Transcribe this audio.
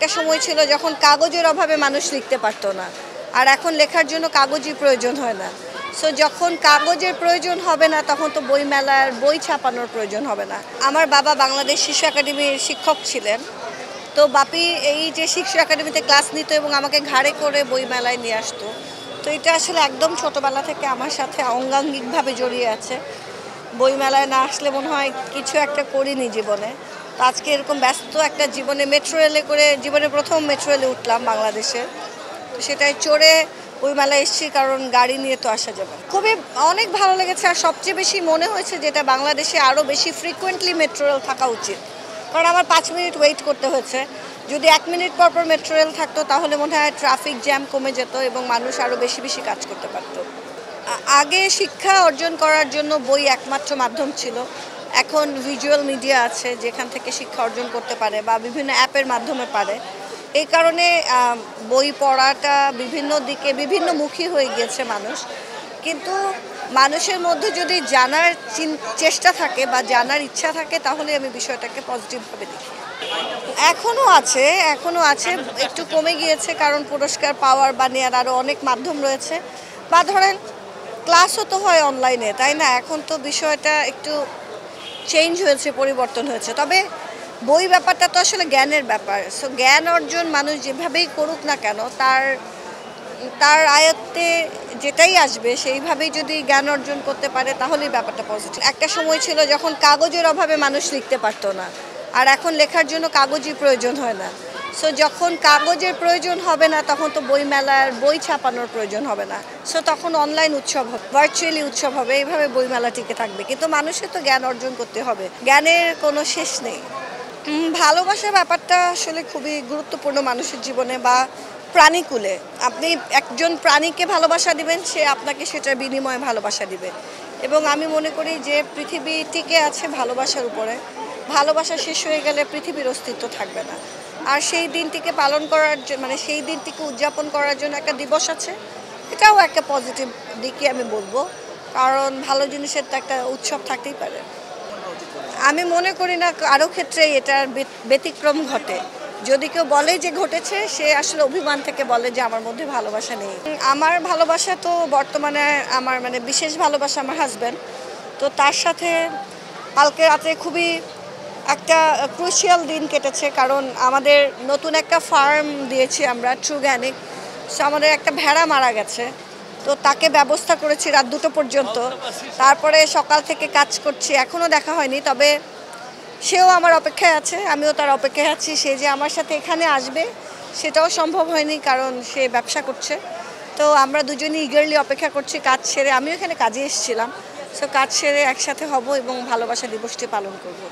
একটা সময় ছিল যখন কাগজের অভাবে মানুষ লিখতে পারতো না, আর এখন লেখার জন্য কাগজই প্রয়োজন হয় না। সো যখন কাগজের প্রয়োজন হবে না তখন তো বইমেলার বই ছাপানোর প্রয়োজন হবে না। আমার বাবা বাংলাদেশ শিশু একাডেমির শিক্ষক ছিলেন, তো বাপি এই যে শিশু একাডেমিতে ক্লাস নিত এবং আমাকে ঘাড়ে করে বইমেলায় নিয়ে আসতো। তো এটা আসলে একদম ছোটোবেলা থেকে আমার সাথে অঙ্গাঙ্গিকভাবে জড়িয়ে আছে। বইমেলায় না আসলে মনে হয় কিছু একটা করিনি জীবনে। তো আজকে এরকম ব্যস্ত একটা জীবনে মেট্রো রেলে করে জীবনে প্রথম মেট্রো রেলে উঠলাম বাংলাদেশে, তো সেটাই চড়ে বইমেলায় এসেছি, কারণ গাড়ি নিয়ে তো আসা যাবে। খুবই অনেক ভালো লেগেছে, আর সবচেয়ে বেশি মনে হয়েছে যেটা বাংলাদেশে আরও বেশি ফ্রিকুয়েন্টলি মেট্রো রেল থাকা উচিত, কারণ আমার 5 মিনিট ওয়েট করতে হয়েছে। যদি 1 মিনিট পর পর মেট্রো রেল থাকতো তাহলে মনে হয় ট্রাফিক জ্যাম কমে যেত এবং মানুষ আরও বেশি বেশি কাজ করতে পারতো। আগে শিক্ষা অর্জন করার জন্য বই একমাত্র মাধ্যম ছিল, এখন ভিজুয়াল মিডিয়া আছে যেখান থেকে শিক্ষা অর্জন করতে পারে বা বিভিন্ন অ্যাপের মাধ্যমে পারে। এই কারণে বই পড়াটা বিভিন্ন দিকে বিভিন্নমুখী হয়ে গিয়েছে মানুষ, কিন্তু মানুষের মধ্যে যদি জানার চেষ্টা থাকে বা জানার ইচ্ছা থাকে তাহলে আমি বিষয়টাকে পজিটিভভাবে দেখি। এখনও আছে, একটু কমে গিয়েছে, কারণ পুরস্কার পাওয়ার বা নেওয়ার আরও অনেক মাধ্যম রয়েছে, বা ধরেন ক্লাসও তো হয় অনলাইনে, তাই না? এখন তো বিষয়টা একটু চেঞ্জ হয়েছে, পরিবর্তন হয়েছে। তবে বই ব্যাপারটা তো আসলে জ্ঞানের ব্যাপার। সো জ্ঞান অর্জন মানুষ যেভাবেই করুক না কেন তার তার আয়ত্তে যেটাই আসবে সেইভাবেই যদি জ্ঞান অর্জন করতে পারে তাহলেই ব্যাপারটা পজিটিভ। একটা সময় ছিল যখন কাগজের অভাবে মানুষ লিখতে পারতো না, আর এখন লেখার জন্য কাগজই প্রয়োজন হয় না। সো যখন কাগজের প্রয়োজন হবে না তখন তো বইমেলার বই ছাপানোর প্রয়োজন হবে না। সো তখন অনলাইন উৎসব হবে, ভার্চুয়ালি উৎসব হবে, এইভাবে বইমেলা টিকে থাকবে। কিন্তু মানুষের তো জ্ঞান অর্জন করতে হবে, জ্ঞানের কোনো শেষ নেই। ভালোবাসার ব্যাপারটা আসলে খুবই গুরুত্বপূর্ণ মানুষের জীবনে বা প্রাণীকুলে। আপনি একজন প্রাণীকে ভালোবাসা দিবেন, সে আপনাকে সেটার বিনিময়ে ভালোবাসা দিবে। এবং আমি মনে করি যে পৃথিবী টিকে আছে ভালোবাসার উপরে। ভালোবাসা শেষ হয়ে গেলে পৃথিবীর অস্তিত্ব থাকবে না। আর সেই দিনটিকে পালন করার মানে সেই দিনটিকে উদযাপন করার জন্য একটা দিবস আছে, এটাও একটা পজিটিভ দিকে আমি বলবো, কারণ ভালো জিনিসের তো একটা উৎসব থাকতেই পারে। আমি মনে করি না কারো ক্ষেত্রে এটার ব্যতিক্রম ঘটে। যদি কেউ বলে যে ঘটেছে, সে আসলে অভিমান থেকে বলে যে আমার মধ্যে ভালোবাসা নেই। আমার ভালোবাসা তো বর্তমানে আমার মানে বিশেষ ভালোবাসা আমার হাজব্যান্ড। তো তার সাথে কালকে রাতে খুবই একটা ক্রুশিয়াল দিন কেটেছে, কারণ আমাদের নতুন একটা ফার্ম দিয়েছি আমরা, ট্রুগ্যানিক। সো আমাদের একটা ভেড়া মারা গেছে, তো তাকে ব্যবস্থা করেছি রাত 2টো পর্যন্ত। তারপরে সকাল থেকে কাজ করছি, এখনও দেখা হয়নি, তবে সেও আমার অপেক্ষায় আছে, আমিও তার অপেক্ষায় আছি। সে যে আমার সাথে এখানে আসবে সেটাও সম্ভব হয়নি, কারণ সে ব্যবসা করছে। তো আমরা দুজনই ইগারলি অপেক্ষা করছি কাজ সেরে। আমিও এখানে কাজে এসেছিলাম, সো কাজ সেরে একসাথে হব এবং ভালোবাসা দিবসটি পালন করব।